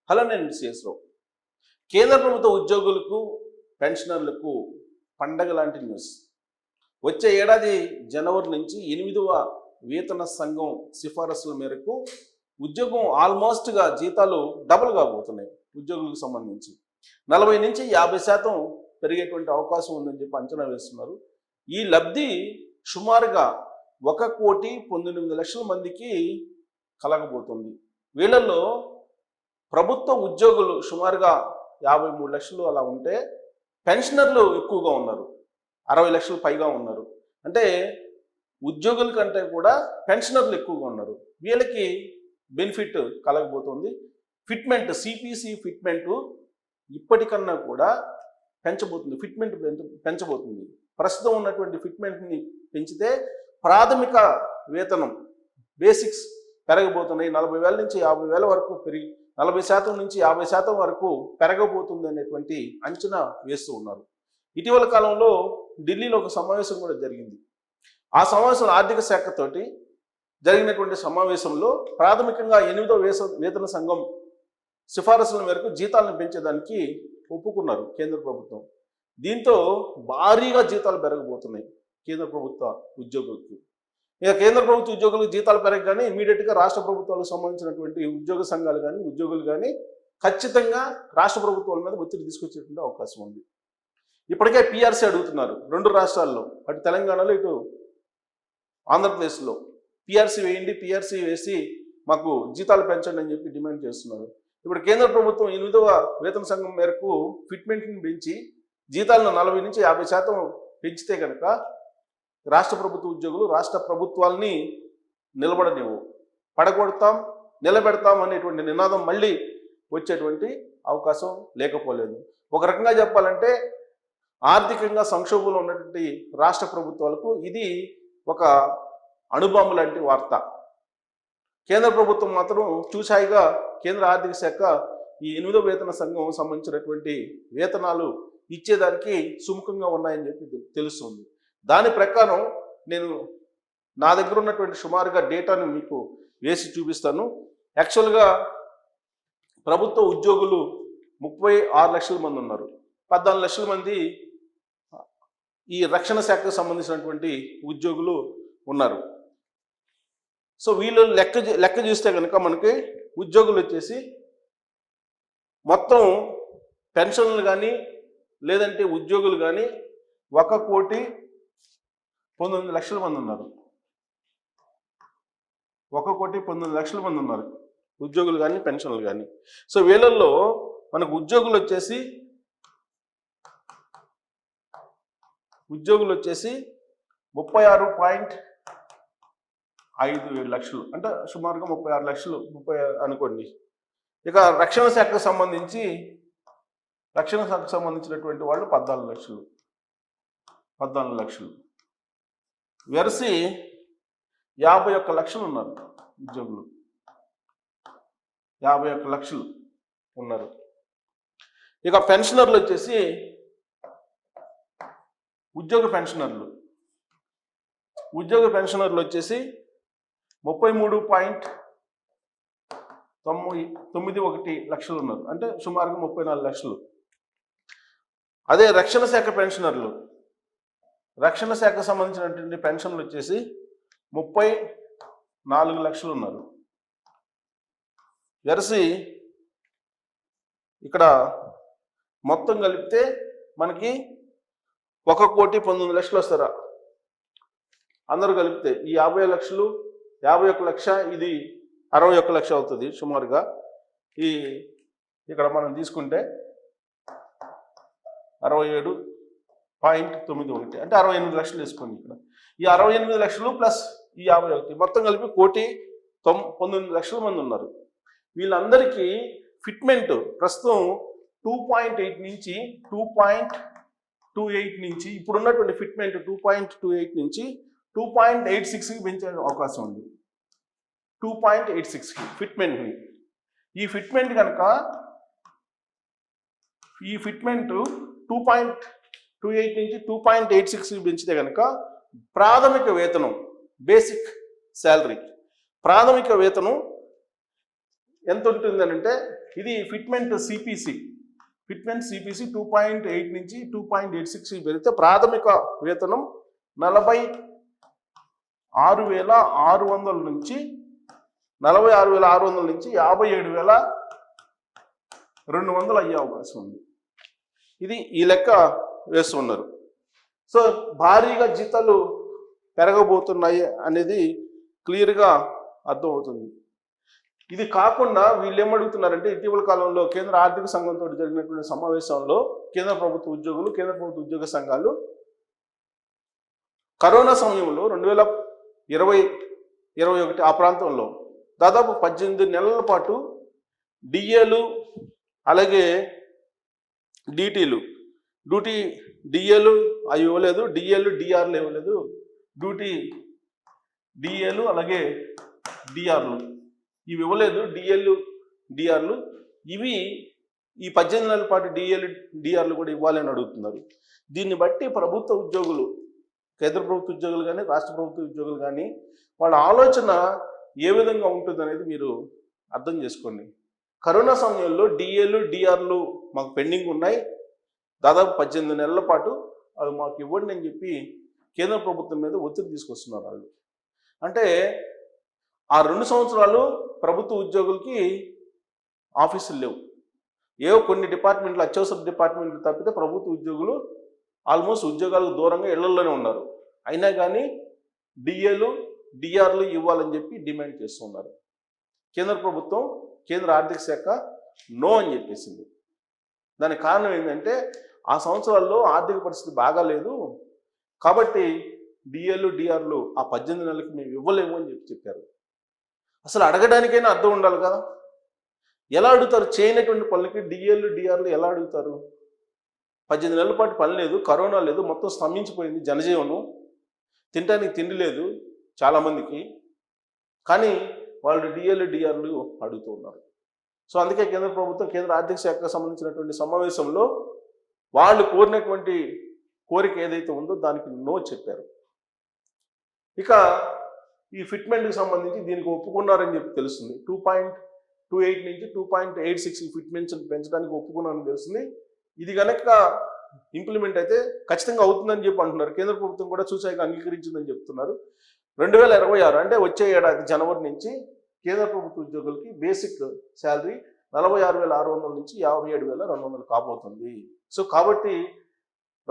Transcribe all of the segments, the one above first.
Hello, నేను సిఎస్రావు. కేంద్ర ప్రభుత్వ ఉద్యోగులకు, పెన్షనర్లకు పండగ లాంటి న్యూస్. వచ్చే ఏడాది జనవరి నుంచి 8వ వేతన సంఘం సిఫారసుల మేరకు ఉద్యోగం ఆల్మోస్ట్గా జీతాలు డబుల్ కాబోతున్నాయి. ఉద్యోగులకు సంబంధించి 40 నుంచి 50% పెరిగేటువంటి అవకాశం ఉందని చెప్పి అంచనా వేస్తున్నారు. ఈ లబ్ధి సుమారుగా 1,19,00,000 మందికి కలగబోతుంది. వీళ్ళల్లో ప్రభుత్వ ఉద్యోగులు సుమారుగా 53 లక్షలు అలా ఉంటే, పెన్షనర్లు ఎక్కువగా ఉన్నారు, 60 లక్షలు పైగా ఉన్నారు. అంటే ఉద్యోగుల కంటే కూడా పెన్షనర్లు ఎక్కువగా ఉన్నారు. వీళ్ళకి బెనిఫిట్ కలగబోతుంది. ఫిట్మెంట్, సిపిసి ఫిట్మెంట్ ఇప్పటికన్నా కూడా పెంచబోతుంది. ఫిట్మెంట్ పెంచబోతుంది. ప్రస్తుతం ఉన్నటువంటి ఫిట్మెంట్ని పెంచితే ప్రాథమిక వేతనం బేసిక్స్ పెరగబోతున్నాయి. 40,000 నుంచి 50,000 వరకు పెరిగి 40% నుంచి 50% వరకు పెరగబోతుంది అనేటువంటి అంచనా వేస్తూ ఉన్నారు. ఇటీవల కాలంలో ఢిల్లీలో ఒక సమావేశం కూడా జరిగింది. ఆ సమావేశంలో ఆర్థిక శాఖతోటి జరిగినటువంటి సమావేశంలో ప్రాథమికంగా 8వ వేతన సంఘం సిఫారసుల మేరకు జీతాలను పెంచేదానికి ఒప్పుకున్నారు కేంద్ర ప్రభుత్వం. దీంతో భారీగా జీతాలు పెరగబోతున్నాయి కేంద్ర ప్రభుత్వ ఉద్యోగులకు. ఇక కేంద్ర ప్రభుత్వ ఉద్యోగులకు జీతాలు పెరగగానే ఇమీడియట్గా రాష్ట్ర ప్రభుత్వాలకు సంబంధించినటువంటి ఉద్యోగ సంఘాలు కానీ ఉద్యోగులు కానీ ఖచ్చితంగా రాష్ట్ర ప్రభుత్వాల మీద ఒత్తిడి తీసుకొచ్చేటువంటి అవకాశం ఉంది. ఇప్పటికే పిఆర్సీ అడుగుతున్నారు 2 రాష్ట్రాల్లో, అటు తెలంగాణలో ఇటు ఆంధ్రప్రదేశ్లో. పిఆర్సీ వేయండి, పిఆర్సీ వేసి మాకు జీతాలు పెంచండి అని చెప్పి డిమాండ్ చేస్తున్నారు. ఇప్పుడు కేంద్ర ప్రభుత్వం 8వ వేతన సంఘం మేరకు ఫిట్మెంట్ని పెంచి జీతాలను 40 నుంచి 50% పెంచితే కనుక రాష్ట్ర ప్రభుత్వ ఉద్యోగులు రాష్ట్ర ప్రభుత్వాల్ని నిలబడనివ్వు, పడగొడతాం, నిలబెడతాం అనేటువంటి నినాదం మళ్ళీ వచ్చేటువంటి అవకాశం లేకపోలేదు. ఒక రకంగా చెప్పాలంటే ఆర్థికంగా సంక్షోభంలో ఉన్నటువంటి రాష్ట్ర ప్రభుత్వాలకు ఇది ఒక అణుబాంబు లాంటి వార్త. కేంద్ర ప్రభుత్వం మాత్రం చూసాయిగా కేంద్ర ఆర్థిక శాఖ ఈ 8వ వేతన సంఘం సంబంధించినటువంటి వేతనాలు ఇచ్చేదానికి సుముఖంగా ఉన్నాయని చెప్పి తెలుస్తుంది. దాని ప్రకారం నేను నా దగ్గర ఉన్నటువంటి సుమారుగా డేటాను మీకు వేసి చూపిస్తాను. యాక్చువల్గా ప్రభుత్వ ఉద్యోగులు 36 లక్షల మంది ఉన్నారు. 14 లక్షల మంది ఈ రక్షణ శాఖకు సంబంధించినటువంటి ఉద్యోగులు ఉన్నారు. సో వీళ్ళు లెక్క చూస్తే కనుక మనకి ఉద్యోగులు వచ్చేసి మొత్తం పెన్షన్లు కానీ లేదంటే ఉద్యోగులు కానీ 1,19,00,000 మంది ఉన్నారు. 1,19,00,000 మంది ఉన్నారు ఉద్యోగులు కానీ పెన్షన్లు కానీ. సో వీళ్ళల్లో మనకు ఉద్యోగులు వచ్చేసి 36.57 లక్షలు, అంటే సుమారుగా 36 లక్షలు, 30 అనుకోండి. ఇక రక్షణ శాఖకు సంబంధించినటువంటి వాళ్ళు 14 లక్షలు. వెరసి 51 లక్షలు ఉన్నారు ఉద్యోగులు. 51 లక్షలు ఉన్నారు. ఇక పెన్షనర్లు వచ్చేసి ఉద్యోగ పెన్షనర్లు వచ్చేసి 33.91 లక్షలు ఉన్నారు, అంటే సుమారుగా 34 లక్షలు. అదే రక్షణ శాఖకు సంబంధించినటువంటి పెన్షన్లు వచ్చేసి 34 లక్షలు ఉన్నారు. వెరసి ఇక్కడ మొత్తం కలిపితే మనకి 1,19,00,000 వస్తారా అందరూ కలిపితే. ఈ 50 లక్షలు, 51 లక్ష, ఇది 61 లక్ష అవుతుంది సుమారుగా. ఇక్కడ మనం తీసుకుంటే 67.91, అంటే 68 లక్షలు వేసుకోండి. ఇక్కడ ఈ 68 లక్షలు ప్లస్ ఈ 51 మొత్తం కలిపి 1,19,00,000 మంది ఉన్నారు. వీళ్ళందరికీ ఫిట్మెంట్ ప్రస్తుతం 2.8 నుంచి 2.28 నుంచి ఇప్పుడున్నటువంటి ఫిట్మెంట్ 2.28 నుంచి 2.86కి పెంచే అవకాశం ఉంది. 2.86కి ఫిట్మెంట్ని. ఈ ఫిట్మెంట్ 2.28 నుంచి 2.86కి పెంచితే కనుక ప్రాథమిక వేతనం, బేసిక్ శాలరీ, ప్రాథమిక వేతనం ఎంత ఉంటుంది అంటే ఇది ఫిట్మెంట్ సిపిసి 2.8 నుంచి 2.86 పెరిగితే ప్రాథమిక వేతనం 46,600 నుంచి 57,200 అయ్యే అవకాశం ఉంది. ఇది ఈ లెక్క వేస్తున్నారు. సో భారీగా జీతాలు పెరగబోతున్నాయి అనేది క్లియర్గా అర్థమవుతుంది. ఇది కాకుండా వీళ్ళు ఏమడుగుతున్నారంటే ఇటీవల కాలంలో కేంద్ర ఆర్థిక సంఘంతో జరిగినటువంటి సమావేశంలో కేంద్ర ప్రభుత్వ ఉద్యోగులు, కేంద్ర ప్రభుత్వ ఉద్యోగ సంఘాలు కరోనా సమయంలో 2020-21 ఆ ప్రాంతంలో దాదాపు 18 నెలల పాటు డిఏలు అలాగే డిఏలు అవి ఇవ్వలేదు, డిఆర్లు ఇవ్వలేదు, డిఏలు అలాగే డిఆర్లు ఇవి ఇవ్వలేదు. డిఆర్లు ఇవి ఈ 18 నెలల పాటు డిఆర్లు కూడా ఇవ్వాలని అడుగుతున్నారు. దీన్ని బట్టి ప్రభుత్వ ఉద్యోగులు, కేంద్ర ప్రభుత్వ ఉద్యోగులు కానీ రాష్ట్ర ప్రభుత్వ ఉద్యోగులు కానీ వాళ్ళ ఆలోచన ఏ విధంగా ఉంటుంది అనేది మీరు అర్థం చేసుకోండి. కరోనా సమయంలో డిఆర్లు మాకు పెండింగ్ ఉన్నాయి, దాదాపు 18 నెలల పాటు అవి మాకు ఇవ్వండి అని చెప్పి కేంద్ర ప్రభుత్వం మీద ఒత్తిడి తీసుకొస్తున్నారు వాళ్ళు. అంటే ఆ 2 సంవత్సరాలు ప్రభుత్వ ఉద్యోగులకి ఆఫీసులు లేవు. ఏవో కొన్ని డిపార్ట్మెంట్లు, అత్యవసర డిపార్ట్మెంట్లు తప్పితే ప్రభుత్వ ఉద్యోగులు ఆల్మోస్ట్ ఉద్యోగాలకు దూరంగా ఇళ్లలోనే ఉన్నారు. అయినా కానీ డిఆర్లు ఇవ్వాలని చెప్పి డిమాండ్ చేస్తున్నారు. కేంద్ర ప్రభుత్వం, కేంద్ర ఆర్థిక శాఖ నో అని చెప్పేసింది. దానికి కారణం ఏంటంటే ఆ సంవత్సరాల్లో ఆర్థిక పరిస్థితి బాగాలేదు కాబట్టి డిఆర్లు ఆ 18 నెలలకు మేము ఇవ్వలేము అని చెప్పారు. అసలు అడగడానికైనా అర్థం ఉండాలి కదా. ఎలా అడుగుతారు? చేయనటువంటి పనులకి డిఆర్లు ఎలా అడుగుతారు? 18 నెలల పాటు పని లేదు, కరోనా లేదు, మొత్తం స్తంభించిపోయింది జనజీవనం, తినడానికి తిండి లేదు చాలామందికి, కానీ వాళ్ళు డిఆర్లు అడుగుతూ ఉన్నారు. సో అందుకే కేంద్ర ప్రభుత్వం, కేంద్ర ఆర్థిక శాఖకు సంబంధించినటువంటి సమావేశంలో వాళ్ళు కోరినటువంటి కోరిక ఏదైతే ఉందో దానికి నో చెప్పారు. ఇక ఈ ఫిట్మెంట్కి సంబంధించి దీనికి ఒప్పుకున్నారని చెప్పి తెలుస్తుంది. 2.28 నుంచి 2.86 ఈ ఫిట్మెంట్స్ పెంచడానికి ఒప్పుకున్నారని తెలుస్తుంది. ఇది కనుక ఇంప్లిమెంట్ అయితే ఖచ్చితంగా అవుతుందని చెప్పి అంటున్నారు. కేంద్ర ప్రభుత్వం కూడా సూచనగా అంగీకరించిందని చెప్తున్నారు. 2026 అంటే వచ్చే ఏడాది జనవరి నుంచి కేంద్ర ప్రభుత్వ ఉద్యోగులకి బేసిక్ శాలరీ 46,600 నుంచి 57,200 కాబోతుంది. సో కాబట్టి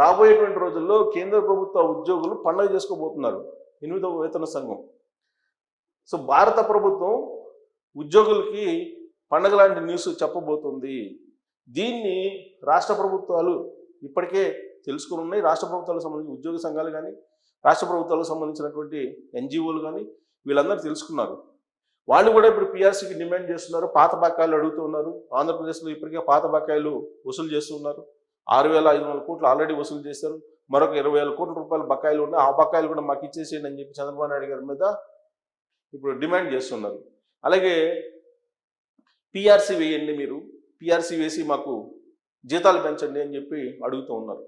రాబోయేటువంటి రోజుల్లో కేంద్ర ప్రభుత్వ ఉద్యోగులు పండుగ చేసుకోబోతున్నారు 8వ వేతన సంఘం. సో భారత ప్రభుత్వం ఉద్యోగులకి పండుగ లాంటి న్యూస్ చెప్పబోతుంది. దీన్ని రాష్ట్ర ప్రభుత్వాలు ఇప్పటికే తెలుసుకుని ఉన్నాయి. రాష్ట్ర ప్రభుత్వాలకు సంబంధించిన ఉద్యోగ సంఘాలు కానీ, రాష్ట్ర ప్రభుత్వాలకు సంబంధించినటువంటి ఎన్జిఓలు కానీ వీళ్ళందరూ తెలుసుకున్నారు. వాళ్ళు కూడా ఇప్పుడు పిఆర్సీకి డిమాండ్ చేస్తున్నారు, పాత బకాయిలు అడుగుతూ ఉన్నారు. ఆంధ్రప్రదేశ్లో ఇప్పటికే పాత బకాయిలు వసూలు చేస్తున్నారు. 6,500 కోట్లు ఆల్రెడీ వసూలు చేశారు. మరొక 20,000 కోట్ల రూపాయల బకాయిలు ఉన్నాయి. ఆ బకాయిలు కూడా మాకు ఇచ్చేసేయండి అని చెప్పి చంద్రబాబు నాయుడు గారి మీద ఇప్పుడు డిమాండ్ చేస్తున్నారు. అలాగే పిఆర్సీ వేయండి, మీరు పిఆర్సీ వేసి మాకు జీతాలు పెంచండి అని చెప్పి అడుగుతూ ఉన్నారు.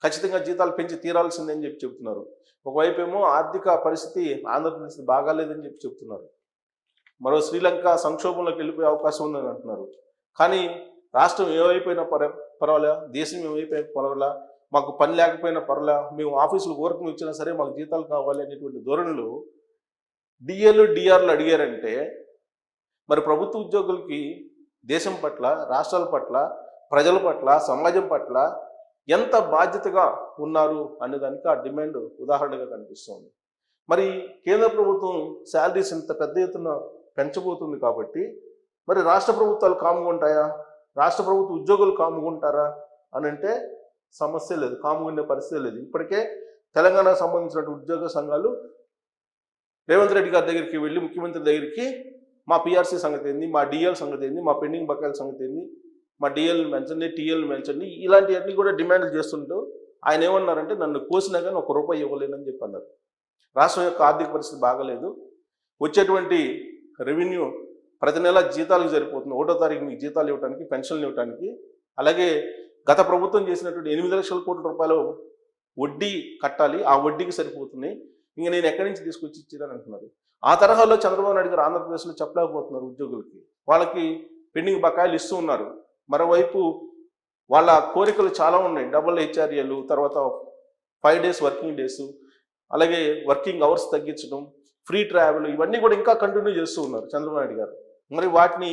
ఖచ్చితంగా జీతాలు పెంచి తీరాల్సిందే అని చెప్పి చెప్తున్నారు. ఒకవైపు ఏమో ఆర్థిక పరిస్థితి ఆంధ్రప్రదేశ్ బాగాలేదని చెప్పి చెప్తున్నారు. మరో శ్రీలంక సంక్షోభంలోకి వెళ్ళిపోయే అవకాశం ఉందని అంటున్నారు. కానీ రాష్ట్రం ఏమైపోయినా పర్వాలే, దేశం ఏమైపోయినా పర్వాలా, మాకు పని లేకపోయినా పర్వాలా, మేము ఆఫీసులు ఊరకం ఇచ్చినా సరే మాకు జీతాలు కావాలి అనేటువంటి ధోరణులు డిఆర్లు అడిగారంటే మరి ప్రభుత్వ ఉద్యోగులకి దేశం పట్ల, రాష్ట్రాల పట్ల, ప్రజల పట్ల, సమాజం పట్ల ఎంత బాధ్యతగా ఉన్నారు అనేదానికి ఆ డిమాండ్ ఉదాహరణగా కనిపిస్తుంది. మరి కేంద్ర ప్రభుత్వం శాలరీస్ ఇంత పెద్ద ఎత్తున పెంచబోతుంది కాబట్టి మరి రాష్ట్ర ప్రభుత్వాలు కాముగుంటాయా, రాష్ట్ర ప్రభుత్వ ఉద్యోగులు కాముగుంటారా అని అంటే సమస్య లేదు, కాముగుండే పరిస్థితి లేదు. ఇప్పటికే తెలంగాణకు సంబంధించినటువంటి ఉద్యోగ సంఘాలు రేవంత్ రెడ్డి గారి దగ్గరికి వెళ్ళి ముఖ్యమంత్రి దగ్గరికి మా పిఆర్సీ సంగతి ఏంది, మా డిఎల్ సంగతి ఏంది, మా పెండింగ్ బకాయిల సంగతి ఏంది, మా డిఎల్ని పెంచండి, టీఎల్ని పెంచండి, ఇలాంటివన్నీ కూడా డిమాండ్లు చేస్తుంటూ ఆయన ఏమన్నారంటే నన్ను కోసినా కానీ ₹1 ఇవ్వలేనని చెప్పి అన్నారు. రాష్ట్రం యొక్క ఆర్థిక పరిస్థితి బాగలేదు, వచ్చేటువంటి రెవెన్యూ ప్రతి నెల జీతాలకు సరిపోతుంది, 1వ తారీఖు మీకు జీతాలు ఇవ్వడానికి, పెన్షన్లు ఇవ్వడానికి, అలాగే గత ప్రభుత్వం చేసినటువంటి 8 లక్షల కోట్ల రూపాయలు వడ్డీ కట్టాలి, ఆ వడ్డీకి సరిపోతుంది, ఇంక నేను ఎక్కడి నుంచి తీసుకొచ్చి ఇచ్చారని అంటున్నారు. ఆ తరహాలో చంద్రబాబు నాయుడు గారు ఆంధ్రప్రదేశ్లో చెప్పలేకపోతున్నారు ఉద్యోగులకి. వాళ్ళకి పెండింగ్ బకాయిలు ఇస్తూ ఉన్నారు. మరోవైపు వాళ్ళ కోరికలు చాలా ఉన్నాయి. డబుల్ హెచ్ఆర్ఏలు, తర్వాత 5 days వర్కింగ్ డేస్, అలాగే వర్కింగ్ అవర్స్ తగ్గించడం, ఫ్రీ ట్రావెల్, ఇవన్నీ కూడా ఇంకా కంటిన్యూ చేస్తూ ఉన్నారు చంద్రబాబు నాయుడు గారు. మరి వాటిని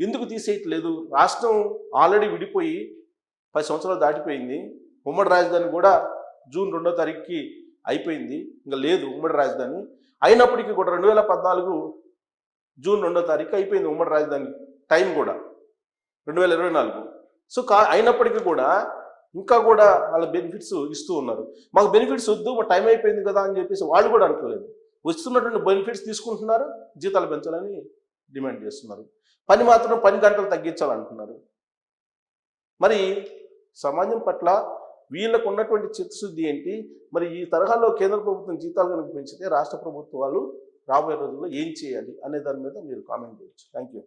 ఎందుకు తీసేయట్లేదు? రాష్ట్రం ఆల్రెడీ విడిపోయి 10 సంవత్సరాలు దాటిపోయింది. ఉమ్మడి రాజధాని కూడా జూన్ 2వ తారీఖుకి అయిపోయింది, ఇంకా లేదు ఉమ్మడి రాజధాని. అయినప్పటికీ కూడా 2014 జూన్ 2వ తారీఖు అయిపోయింది ఉమ్మడి రాజధాని టైం కూడా 2024. సో అయినప్పటికీ కూడా ఇంకా కూడా వాళ్ళ బెనిఫిట్స్ ఇస్తూ ఉన్నారు. మాకు బెనిఫిట్స్ వద్దు, మా టైం అయిపోయింది కదా అని చెప్పేసి వాళ్ళు కూడా అంటలేదు. వస్తున్నటువంటి బెనిఫిట్స్ తీసుకుంటున్నారు, జీతాలు పెంచాలని డిమాండ్ చేస్తున్నారు. పని మాత్రం 10 గంటలు తగ్గించాలంటున్నారు. మరి సమాజం పట్ల వీళ్ళకు ఉన్నటువంటి చిత్తశుద్ధి ఏంటి? మరి ఈ తరహాలో కేంద్ర ప్రభుత్వం జీతాలు కనుక పెంచితే రాష్ట్ర ప్రభుత్వాలు రాబోయే రోజుల్లో ఏం చేయాలి అనే దాని మీద మీరు కామెంట్ చేయొచ్చు. Thank you.